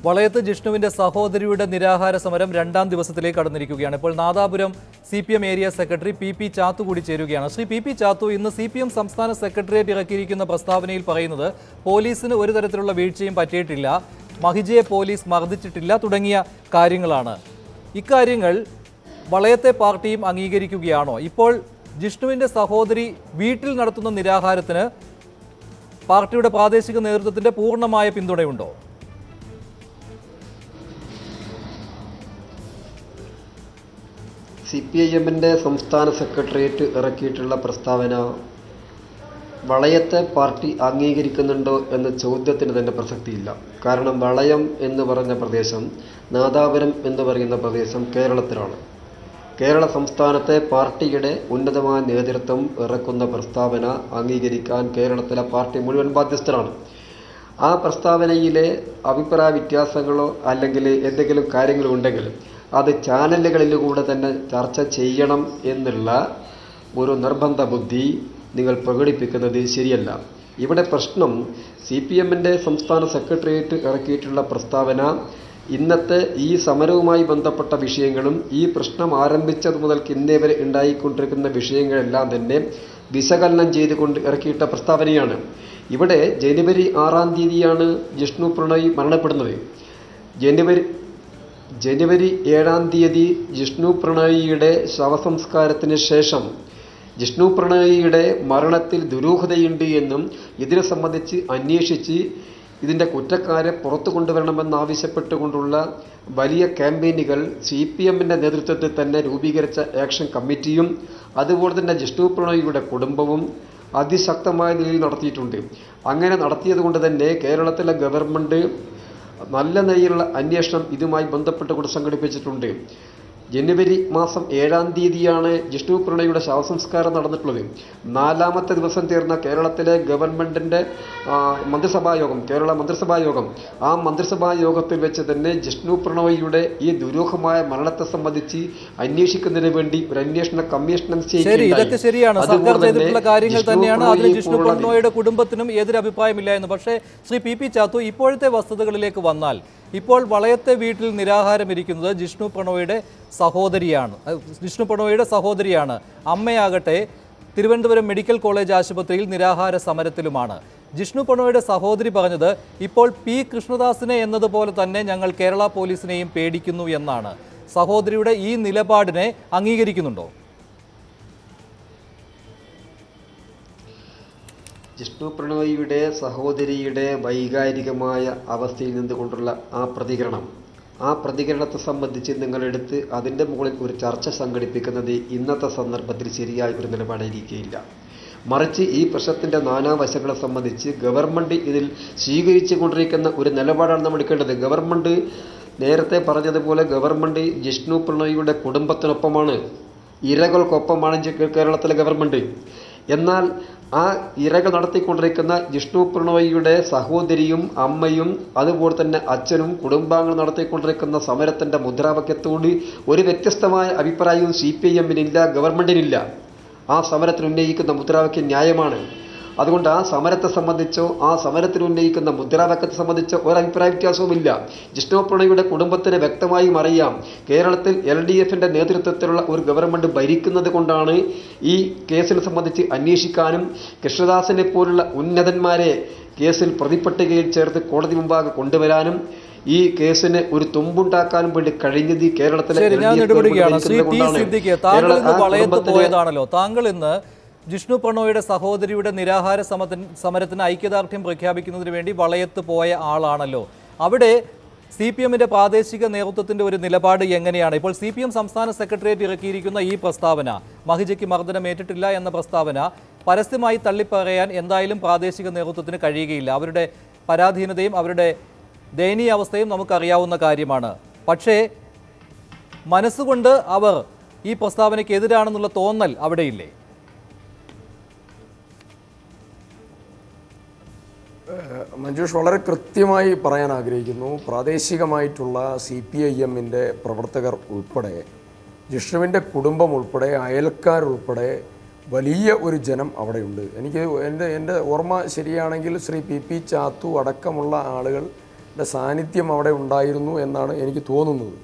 വളയത്ത് ജിഷ്ണുവിന്റെ സഹോദരിയുടെ നിരാഹാര സമരം രണ്ടാം ദിവസത്തിലേക്ക് കടന്നിരിക്കുകയാണ്. ഇപ്പോൾ Nadapuram CPM area secretary PP Chathu കൂടി ചേരുകയാണ്. ശ്രീ PP ചാത്തു, ഇന്ന് CPM സംസ്ഥാന സെക്രട്ടേറിയറ്റ് ഇറക്കിയിരിക്കുന്ന പ്രസ്താവനയിൽ പറയുന്നത് പോലീസിന് ഒരു തരത്തിലുള്ള വീഴ്ചയും പറ്റിയിട്ടില്ല, മഹിജയെ പോലീസ് മർദ്ദിച്ചിട്ടില്ല തുടങ്ങിയ കാര്യങ്ങളാണ്. ഇക്കാര്യങ്ങൾ വളയത്തെ പാർട്ടിയും അംഗീകരിക്കുകയാണോ? ഇപ്പോൾ ജിഷ്ണുവിന്റെ സഹോദരി വീട്ടിൽ നടത്തുന്ന നിരാഹാരത്തിന് പാർട്ടിയുടെ പ്രാദേശിക നേതൃത്വത്തിന്റെ പൂർണ്ണമായ പിന്തുണയുണ്ടോ? CPIMന്റെ സംസ്ഥാന സെക്രട്ടേറിയറ്റ് ഇറക്കിയിട്ടുള്ള പ്രസ്താവന വളയത്തെ പാർട്ടി അംഗീകരിക്കുന്നുണ്ടോ എന്ന ചോദ്യത്തിന് തന്നെ പ്രസക്തിയില്ല. കാരണം വളയം എന്ന് പറഞ്ഞ പ്രദേശം, നാദാപുരം എന്ന് പറയുന്ന പ്രദേശം കേരളത്തിലാണ്. കേരള സംസ്ഥാനത്തെ പാർട്ടിയുടെ ഉന്നതമായ നേതൃത്വം ഇറക്കുന്ന പ്രസ്താവന അംഗീകരിക്കാൻ കേരളത്തിലെ പാർട്ടി മുഴുവൻ ബാധ്യസ്ഥരാണ്. ആ പ്രസ്താവനയിലെ അഭിപ്രായ വ്യത്യാസങ്ങളോ അല്ലെങ്കിൽ എന്തെങ്കിലും കാര്യങ്ങളോ ഉണ്ടെങ്കിൽ അത് ചാനലുകളിലൂടെ തന്നെ ചർച്ച ചെയ്യണം എന്നുള്ള ഒരു നിർബന്ധ ബുദ്ധി നിങ്ങൾ പ്രകടിപ്പിക്കുന്നത് ശരിയല്ല. ഇവിടെ പ്രശ്നം CPMന്റെ സംസ്ഥാന സെക്രട്ടേറിയറ്റ് ഇറക്കിയിട്ടുള്ള പ്രസ്താവന ഇന്നത്തെ ഈ സമരവുമായി ബന്ധപ്പെട്ട വിഷയങ്ങളും ഈ പ്രശ്നം ആരംഭിച്ചത് മുതൽക്ക് ഇന്നേ വരെ ഉണ്ടായിക്കൊണ്ടിരിക്കുന്ന വിഷയങ്ങളെല്ലാം തന്നെ വിശകലനം ചെയ്തുകൊണ്ട് ഇറക്കിയിട്ട പ്രസ്താവനയാണ്. ഇവിടെ ജനുവരി 6-ാം തീയതിയാണ് ജിഷ്ണു പ്രണോയ് മരണപ്പെടുന്നത്. ജനുവരി 7-ാം തീയതി ജിഷ്ണു പ്രണോയിയുടെ ശവസംസ്കാരത്തിന് ശേഷം ജിഷ്ണു പ്രണോയിയുടെ മരണത്തിൽ ദുരൂഹതയുണ്ട് എന്നും ഇതിനെ സംബന്ധിച്ച് അന്വേഷിച്ച് ഇതിൻ്റെ കുറ്റക്കാരെ പുറത്തു കൊണ്ടുവരണമെന്നാവശ്യപ്പെട്ടുകൊണ്ടുള്ള വലിയ ക്യാമ്പയിനുകൾ CPMന്റെ നേതൃത്വത്തിൽ തന്നെ രൂപീകരിച്ച ആക്ഷൻ കമ്മിറ്റിയും അതുപോലെ തന്നെ ജിഷ്ണു പ്രണോയിയുടെ കുടുംബവും അതിശക്തമായ നിലയിൽ നടത്തിയിട്ടുണ്ട്. അങ്ങനെ നടത്തിയത് കൊണ്ട് തന്നെ കേരളത്തിലെ ഗവൺമെൻറ് നല്ല നിലയിലുള്ള അന്വേഷണം ഇതുമായി ബന്ധപ്പെട്ടുകൊണ്ട് സംഘടിപ്പിച്ചിട്ടുണ്ട്. ജനുവരി മാസം 7-ാം തീയതിയാണ് ജിഷ്ണു പ്രണോയിയുടെ ശവസംസ്കാരം നടന്നിട്ടുള്ളത്. 4-ാമത്തെ ദിവസം ചേർന്ന കേരളത്തിലെ ഗവൺമെൻറ്റിൻ്റെ മന്ത്രിസഭായോഗം, കേരള മന്ത്രിസഭായോഗം, ആ മന്ത്രിസഭാ യോഗത്തിൽ വെച്ച് തന്നെ ജിഷ്ണു പ്രണോയിയുടെ ഈ ദുരൂഹമായ മരണത്തെ സംബന്ധിച്ച് അന്വേഷിക്കുന്നതിന് വേണ്ടി ഒരു അന്വേഷണ കമ്മീഷൻ ഇതൊക്കെ ശരിയാണ്, സർക്കാർ ചെയ്തിട്ടുള്ള കാര്യങ്ങൾ തന്നെയാണ്. അതിന് ജിഷ്ണു പ്രണോയിയുടെ കുടുംബത്തിനും എതിരഭിപ്രായമില്ല എന്ന്. പക്ഷേ ശ്രീ PP ചാത്തു, ഇപ്പോഴത്തെ വസ്തുതകളിലേക്ക് വന്നാൽ ഇപ്പോൾ വളയത്തെ വീട്ടിൽ നിരാഹാരമിരിക്കുന്നത് ജിഷ്ണു പ്രണോയിയുടെ സഹോദരിയാണ്. അമ്മയാകട്ടെ തിരുവനന്തപുരം മെഡിക്കൽ കോളേജ് ആശുപത്രിയിൽ നിരാഹാര സമരത്തിലുമാണ്. ജിഷ്ണു പ്രണോയിയുടെ സഹോദരി പറഞ്ഞത് ഇപ്പോൾ P കൃഷ്ണദാസിനെ എന്നതുപോലെ തന്നെ ഞങ്ങൾ കേരള പോലീസിനെയും പേടിക്കുന്നു എന്നാണ്. സഹോദരിയുടെ ഈ നിലപാടിനെ അംഗീകരിക്കുന്നുണ്ടോ? ജിഷ്ണു പ്രണോയിയുടെ സഹോദരിയുടെ വൈകാരികമായ അവസ്ഥയിൽ നിന്നുകൊണ്ടുള്ള ആ പ്രതികരണത്തെ സംബന്ധിച്ച് നിങ്ങളെടുത്ത് അതിൻ്റെ മുകളിൽ ഒരു ചർച്ച സംഘടിപ്പിക്കുന്നത് ഇന്നത്തെ സന്ദർഭത്തിൽ ശരിയായ ഒരു നിലപാടായിരിക്കുകയില്ല. മറിച്ച് ഈ പ്രശ്നത്തിൻ്റെ നാനാവശങ്ങളെ സംബന്ധിച്ച് ഗവൺമെൻറ് ഇതിൽ സ്വീകരിച്ചു കൊണ്ടിരിക്കുന്ന ഒരു നിലപാടാണ് നമ്മൾ എടുക്കേണ്ടത്. ഗവൺമെൻറ് നേരത്തെ പറഞ്ഞതുപോലെ ഗവൺമെൻറ് ജിഷ്ണു പ്രണോയിയുടെ കുടുംബത്തിനൊപ്പമാണ്, ഇരകൾക്കൊപ്പമാണ് കേരളത്തിലെ ഗവൺമെൻറ്. എന്നാൽ ആ ഇരകൾ നടത്തിക്കൊണ്ടിരിക്കുന്ന ജിഷ്ണു പ്രണോയിയുടെ സഹോദരിയും അമ്മയും അതുപോലെ തന്നെ അച്ഛനും കുടുംബാംഗങ്ങൾ നടത്തിക്കൊണ്ടിരിക്കുന്ന സമരത്തിൻ്റെ മുദ്രാവാക്യത്തോട് ഒരു വ്യത്യസ്തമായ അഭിപ്രായവും CPIMനില്ല, ഗവൺമെൻറ്റിനില്ല. ആ സമരത്തിൽ ഉന്നയിക്കുന്ന മുദ്രാവാക്യം ന്യായമാണ്. അതുകൊണ്ട് ആ സമരത്തെ സംബന്ധിച്ചോ ആ സമരത്തിൽ ഉന്നയിക്കുന്ന മുദ്രാവാക്യത്തെ സംബന്ധിച്ചോ ഒരഭിപ്രായ വ്യത്യാസവുമില്ല. ജിഷ്ണു പ്രണോയിയുടെ കുടുംബത്തിന് വ്യക്തമായും അറിയാം കേരളത്തിൽ LDFന്റെ നേതൃത്വത്തിലുള്ള ഒരു ഗവൺമെൻറ് ഭരിക്കുന്നത് കൊണ്ടാണ് ഈ കേസിനെ സംബന്ധിച്ച് അന്വേഷിക്കാനും കൃഷ്ണദാസിനെ പോലുള്ള ഉന്നതന്മാരെ കേസിൽ പ്രതിപ്പട്ടികയിൽ ചേർത്ത് കോടതി മുമ്പാകെ കൊണ്ടുവരാനും ഈ കേസിന് ഒരു തുമ്പുണ്ടാക്കാനും വേണ്ടി കഴിഞ്ഞത് കേരളത്തിലെ താങ്കൾ ഇന്ന് ജിഷ്ണു പ്രണോയിയുടെ സഹോദരിയുടെ നിരാഹാര സമരത്തിന് ഐക്യദാർഢ്യം പ്രഖ്യാപിക്കുന്നതിന് വേണ്ടി വളയത്ത് പോയ ആളാണല്ലോ. അവിടെ CPMന്റെ പ്രാദേശിക നേതൃത്വത്തിന്റെ ഒരു നിലപാട് എങ്ങനെയാണ്? ഇപ്പോൾ CPM സംസ്ഥാന സെക്രട്ടേറിയറ്റ് ഇറക്കിയിരിക്കുന്ന ഈ പ്രസ്താവന, മഹിജയ്ക്ക് മർദ്ദനമേറ്റിട്ടില്ല എന്ന പ്രസ്താവന പരസ്യമായി തള്ളിപ്പറയാൻ എന്തായാലും പ്രാദേശിക നേതൃത്വത്തിന് കഴിയുകയില്ല. അവരുടെ പരാധീനതയും അവരുടെ ദയനീയ അവസ്ഥയും നമുക്കറിയാവുന്ന കാര്യമാണ്. പക്ഷേ മനസ്സുകൊണ്ട് അവർ ഈ പ്രസ്താവനയ്ക്ക് എതിരാണെന്നുള്ള തോന്നൽ അവിടെയില്ലേ? മഞ്ജുഷ്, വളരെ കൃത്യമായി പറയാൻ ആഗ്രഹിക്കുന്നു. പ്രാദേശികമായിട്ടുള്ള CPIMന്റെ പ്രവർത്തകർ ഉൾപ്പെടെ ജിഷ്ണുവിൻ്റെ കുടുംബം ഉൾപ്പെടെ അയൽക്കാരുൾപ്പെടെ വലിയ ഒരു ജനം അവിടെയുണ്ട്. എനിക്ക് എൻ്റെ ഓർമ്മ ശരിയാണെങ്കിൽ ശ്രീ പി ചാത്തു അടക്കമുള്ള ആളുകളുടെ സാന്നിധ്യം അവിടെ ഉണ്ടായിരുന്നു എന്നാണ് എനിക്ക് തോന്നുന്നത്.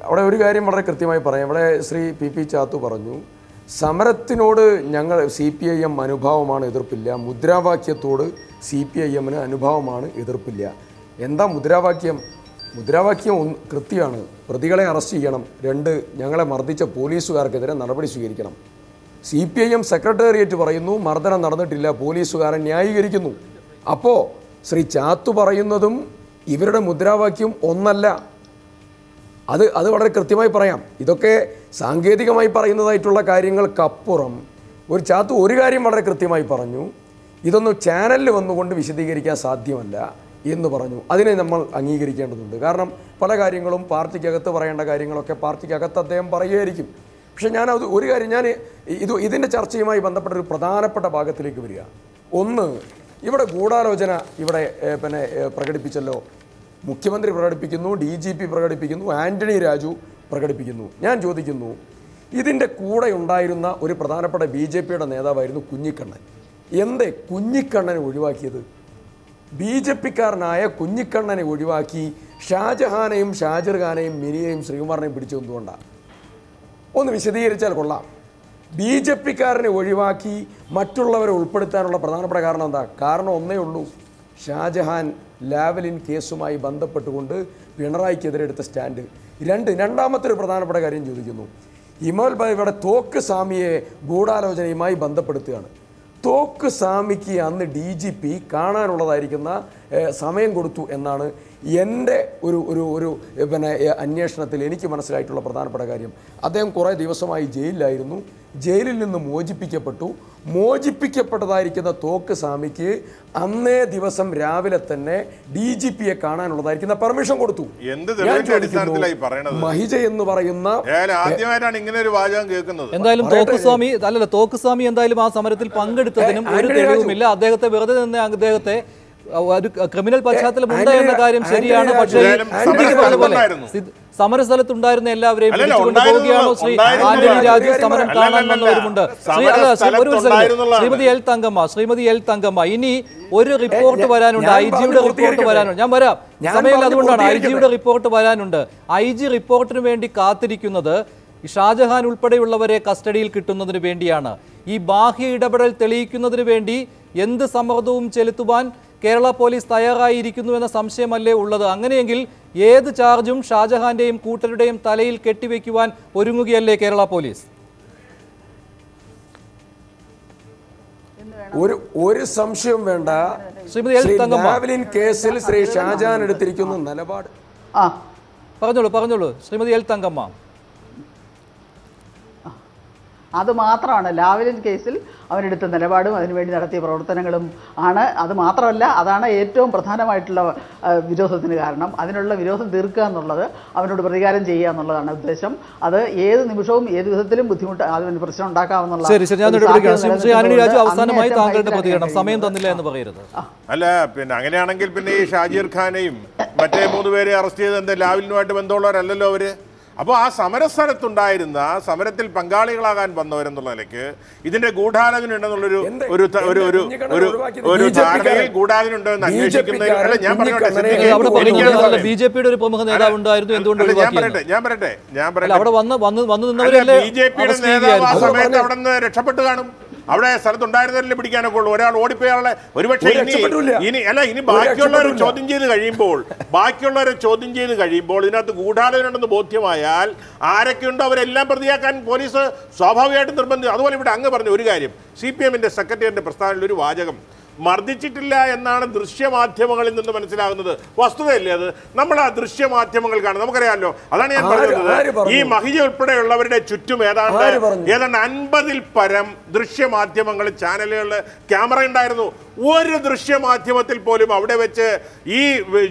അവിടെ ഒരു കാര്യം വളരെ കൃത്യമായി പറയാം. അവിടെ ശ്രീ പി ചാത്തു പറഞ്ഞു, സമരത്തിനോട് ഞങ്ങൾ CPIM അനുഭാവമാണ്, എതിർപ്പില്ല. മുദ്രാവാക്യത്തോട് CPIM അനുഭാവമാണ്, എതിർപ്പില്ല. എന്താ മുദ്രാവാക്യം? മുദ്രാവാക്യം കൃത്യമാണ്. പ്രതികളെ അറസ്റ്റ് ചെയ്യണം. 2, ഞങ്ങളെ മർദ്ദിച്ച പോലീസുകാർക്കെതിരെ നടപടി സ്വീകരിക്കണം. CPIM സെക്രട്ടേറിയറ്റ് പറയുന്നു മർദ്ദനം നടന്നിട്ടില്ല, പോലീസുകാരൻ ന്യായീകരിക്കുന്നു. അപ്പോൾ ശ്രീ ചാത്തു പറയുന്നതും ഇവരുടെ മുദ്രാവാക്യം ഒന്നല്ല. അത് വളരെ കൃത്യമായി പറയാം. ഇതൊക്കെ സാങ്കേതികമായി പറയുന്നതായിട്ടുള്ള കാര്യങ്ങൾക്കപ്പുറം ഒരു ചാത്തു ഒരു കാര്യം വളരെ കൃത്യമായി പറഞ്ഞു, ഇതൊന്നും ചാനലിൽ വന്നുകൊണ്ട് വിശദീകരിക്കാൻ സാധ്യമല്ല എന്ന് പറഞ്ഞു. അതിനെ നമ്മൾ അംഗീകരിക്കേണ്ടതുണ്ട്. കാരണം പല കാര്യങ്ങളും പാർട്ടിക്കകത്ത് പറയേണ്ട കാര്യങ്ങളൊക്കെ പാർട്ടിക്കകത്ത് അദ്ദേഹം പറയുകയായിരിക്കും. പക്ഷെ ഒരു കാര്യം ഇതിൻ്റെ ചർച്ചയുമായി ബന്ധപ്പെട്ട ഒരു പ്രധാനപ്പെട്ട ഭാഗത്തിലേക്ക് വരിക. ഒന്ന്, ഇവിടെ ഗൂഢാലോചന പ്രകടിപ്പിച്ചല്ലോ. മുഖ്യമന്ത്രി പ്രകടിപ്പിക്കുന്നു, DGP പ്രകടിപ്പിക്കുന്നു, ആന്റണി രാജു പ്രകടിപ്പിക്കുന്നു. ഞാൻ ചോദിക്കുന്നു, ഇതിൻ്റെ കൂടെ ഉണ്ടായിരുന്ന ഒരു പ്രധാനപ്പെട്ട BJPയുടെ നേതാവായിരുന്നു കുഞ്ഞിക്കണ്ണൻ. എന്തേ കുഞ്ഞിക്കണ്ണനെ ഒഴിവാക്കിയത്? BJPക്കാരനായ കുഞ്ഞിക്കണ്ണനെ ഒഴിവാക്കി ഷാജഹാനെയും ഷാജിർ ഖാനെയും മിനിയെയും ശ്രീകുമാറിനെയും പിടിച്ചു എന്തുകൊണ്ടാണ്? ഒന്ന് വിശദീകരിച്ചാൽ കൊള്ളാം. BJPക്കാരനെ ഒഴിവാക്കി മറ്റുള്ളവരെ ഉൾപ്പെടുത്താനുള്ള പ്രധാനപ്പെട്ട കാരണം എന്താ? കാരണം ഒന്നേ ഉള്ളൂ, ഷാജഹാൻ ലാവലിൻ കേസുമായി ബന്ധപ്പെട്ടുകൊണ്ട് പിണറായിക്കെതിരെ എടുത്ത സ്റ്റാൻഡ്. രണ്ടാമത്തെ ഒരു പ്രധാനപ്പെട്ട കാര്യം ചോദിക്കുന്നു. ഇമൽ ഭായിയുടെ തോക്ക് സ്വാമിയെ ഗൂഢാലോചനയുമായി ബന്ധപ്പെടുത്തുകയാണ്. തോക്ക് സ്വാമിക്ക് അന്ന് DGP കാണാനുള്ളതായിരിക്കുന്ന സമയം കൊടുത്തു എന്നാണ് എൻ്റെ ഒരു അന്വേഷണത്തിൽ എനിക്ക് മനസ്സിലായിട്ടുള്ള പ്രധാനപ്പെട്ട കാര്യം. അദ്ദേഹം കുറേ ദിവസമായി ജയിലിലായിരുന്നു. ജയിലിൽ നിന്ന് മോചിപ്പിക്കപ്പെട്ടതായിരിക്കുന്ന തോക്ക് സ്വാമിക്ക് അന്നേ ദിവസം രാവിലെ തന്നെ DGPയെ കാണാനുള്ളതായിരിക്കുന്ന പെർമിഷൻ കൊടുത്തു. മഹിജ എന്ന് പറയുന്ന ആദ്യമായിട്ടാണ് ഇങ്ങനെ ഒരു വാചകം കേൾക്കുന്നത്. എന്തായാലും തോക്കുസ്വാമി എന്തായാലും ആ സമരത്തിൽ പങ്കെടുത്തതിനും ഒരു തെളിവുമില്ല. അദ്ദേഹത്തെ വെറുതെ നിന്ന് അദ്ദേഹത്തെ ഒരു ക്രിമിനൽ പശ്ചാത്തലം ഉണ്ട് എന്ന കാര്യം ശരിയാണ്. പക്ഷേ സമരസ്ഥലത്തുണ്ടായിരുന്ന എല്ലാവരെയും പിടിച്ചുകൊണ്ട് പോവുകയാണോ ശ്രീ ആന്റണി രാജു? സമരം കാണാൻ വന്നവരുമുണ്ട്. ശ്രീമതി എൽ തങ്കമ്മ, ഇനി ഒരു റിപ്പോർട്ട് വരാനുണ്ട്, IG-യുടെ റിപ്പോർട്ട് വരാനുണ്ട്. ഞാൻ വരാം, സമയമില്ല, അതുകൊണ്ടാണ്. IG-യുടെ റിപ്പോർട്ട് വരാനുണ്ട്. IG റിപ്പോർട്ടിന് വേണ്ടി കാത്തിരിക്കുന്നത് ഷാജഹാൻ ഉൾപ്പെടെയുള്ളവരെ കസ്റ്റഡിയിൽ കിട്ടുന്നതിന് വേണ്ടിയാണ്. ഈ ബാഹ്യ ഇടപെടൽ തെളിയിക്കുന്നതിന് വേണ്ടി എന്ത് സമ്മർദ്ദവും ചെലുത്തുവാൻ കേരള പോലീസ് തയ്യാറായിരിക്കുന്നു എന്ന സംശയമല്ലേ ഉള്ളത്? അങ്ങനെയെങ്കിൽ ഏത് ചാർജും ഷാജഹാന്റെയും കൂട്ടരുടെയും തലയിൽ കെട്ടിവെക്കുവാൻ ഒരുങ്ങുകയല്ലേ കേരള പോലീസ്? ഒരു സംശയം വേണ്ട. ലാവ്ലിൻ കേസിൽ ശ്രീ ഷാജഹാൻ എടുത്തിരിക്കുന്ന നിലപാട് പറഞ്ഞോളൂ ശ്രീമതി എൽ തങ്കമ്മ. അത് മാത്രമാണ് ലാവ്ലിൻ കേസിൽ അവനെടുത്ത നിലപാടും അതിനുവേണ്ടി നടത്തിയ പ്രവർത്തനങ്ങളും ആണ്. അത് മാത്രമല്ല, അതാണ് ഏറ്റവും പ്രധാനമായിട്ടുള്ള വിരോധത്തിന് കാരണം. അതിനുള്ള വിരോധം തീർക്കുക എന്നുള്ളത്, അവനോട് പ്രതികാരം ചെയ്യുക എന്നുള്ളതാണ് ഉദ്ദേശം. അത് ഏത് നിമിഷവും ഏത് വിധത്തിലും ബുദ്ധിമുട്ട് അതിന് പ്രശ്നം ഉണ്ടാക്കാവുന്ന. അല്ല, പിന്നെ അങ്ങനെയാണെങ്കിൽ പിന്നെ ഈ ഷാജിർ ഖാനെയും മറ്റേ 3 പേരെ അറസ്റ്റ് ചെയ്ത് എന്താ ലാവ്ലിനുമായിട്ട് ബന്ധമുള്ളവരല്ലല്ലോ അവര്? അപ്പോൾ ആ സമരസ്ഥലത്തുണ്ടായിരുന്ന സമരത്തിൽ പങ്കാളികളാകാൻ വന്നവരെന്നുള്ള നിലയ്ക്ക് ഇതിന്റെ ഗൂഢാലോചന ഉണ്ടെന്നുള്ളൊരു ധാരണയിൽ ഗൂഢാലോചന ഉണ്ടെന്ന് അന്വേഷിക്കുന്നതിൽ ഞാൻ BJPയുടെ നേതാവ് ആ സമയത്ത് അവിടെ നിന്ന് രക്ഷപ്പെട്ടു കാണും. അവിടെ സ്ഥലത്തുണ്ടായിരുന്നവരെ പിടിക്കാനൊക്കെ ഉള്ളൂ. ഒരാൾ ഓടിപ്പോയാളെ ഒരുപക്ഷെ ഇനി ബാക്കിയുള്ളവരെ ചോദ്യം ചെയ്ത് കഴിയുമ്പോൾ ഇതിനകത്ത് ഗൂഢാലോചന ഉണ്ടെന്ന് ബോധ്യമായാൽ ആരൊക്കെയുണ്ടോ അവരെല്ലാം പ്രതിയാക്കാൻ പോലീസ് സ്വാഭാവികമായിട്ടും നിർബന്ധിക്കും. അതുപോലെ ഇവിടെ അങ്ങ് പറഞ്ഞ ഒരു കാര്യം, CPMന്റെ സെക്രട്ടറിയുടെ പ്രസ്താവനയിൽ ഒരു വാചകം, മർദ്ദിച്ചിട്ടില്ല എന്നാണ് ദൃശ്യമാധ്യമങ്ങളിൽ നിന്ന് മനസ്സിലാകുന്നത്. വസ്തുതയല്ലേ അത്? നമ്മൾ ആ ദൃശ്യമാധ്യമങ്ങൾ കാണും, നമുക്കറിയാമല്ലോ. അതാണ് ഞാൻ പറഞ്ഞത്. ഈ മഹിജ ഉൾപ്പെടെയുള്ളവരുടെ ചുറ്റും ഏതാണ്ട് 50-ൽ പരം ദൃശ്യമാധ്യമങ്ങളിൽ ചാനലുകളിൽ ക്യാമറ ഉണ്ടായിരുന്നു. ഒരു ദൃശ്യമാധ്യമത്തിൽ പോലും അവിടെ വെച്ച് ഈ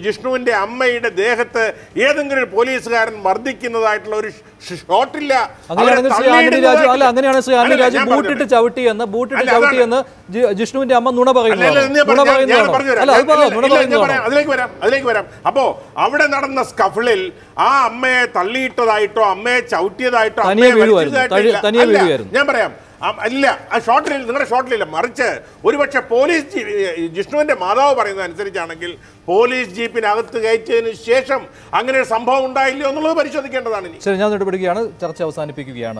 ജിഷ്ണുവിന്റെ അമ്മയുടെ ദേഹത്ത് ഏതെങ്കിലും ഒരു പോലീസുകാരൻ മർദ്ദിക്കുന്നതായിട്ടുള്ള ഒരു ഷോട്ടില്ല. അങ്ങനെയാണെങ്കിൽ ശ്രീ ആന്റണി രാജു അങ്ങനെയാണ് ശ്രീ ആന്റണി രാജു ബൂട്ടിട്ട് ചവിട്ടിയെന്ന് ജിഷ്ണുവിന്റെ അമ്മ നുണ അതിലേക്ക് വരാം. അപ്പോ അവിടെ നടന്ന സ്കഫിളിൽ ആ അമ്മയെ തള്ളിയിട്ടതായിട്ടോ അമ്മയെ ചവിട്ടിയതായിട്ടോ ഞാൻ പറയാം അല്ല. ആ ഷോട്ടിൽ നിങ്ങളുടെ ഷോട്ടിലില്ല, മറിച്ച് ഒരുപക്ഷെ പോലീസ് ജിഷ്ണുവിന്റെ മാതാവ് പറയുന്നത് അനുസരിച്ചാണെങ്കിൽ പോലീസ് ജീപ്പിനകത്ത് കയറ്റിയതിനു ശേഷം അങ്ങനെ ഒരു സംഭവം ഉണ്ടായില്ലയോ എന്നുള്ളത് പരിശോധിക്കേണ്ടതാണ്. ശരി, ഞാൻ ഇടപെടുകയാണ്. ചർച്ച അവസാനിപ്പിക്കുകയാണ്.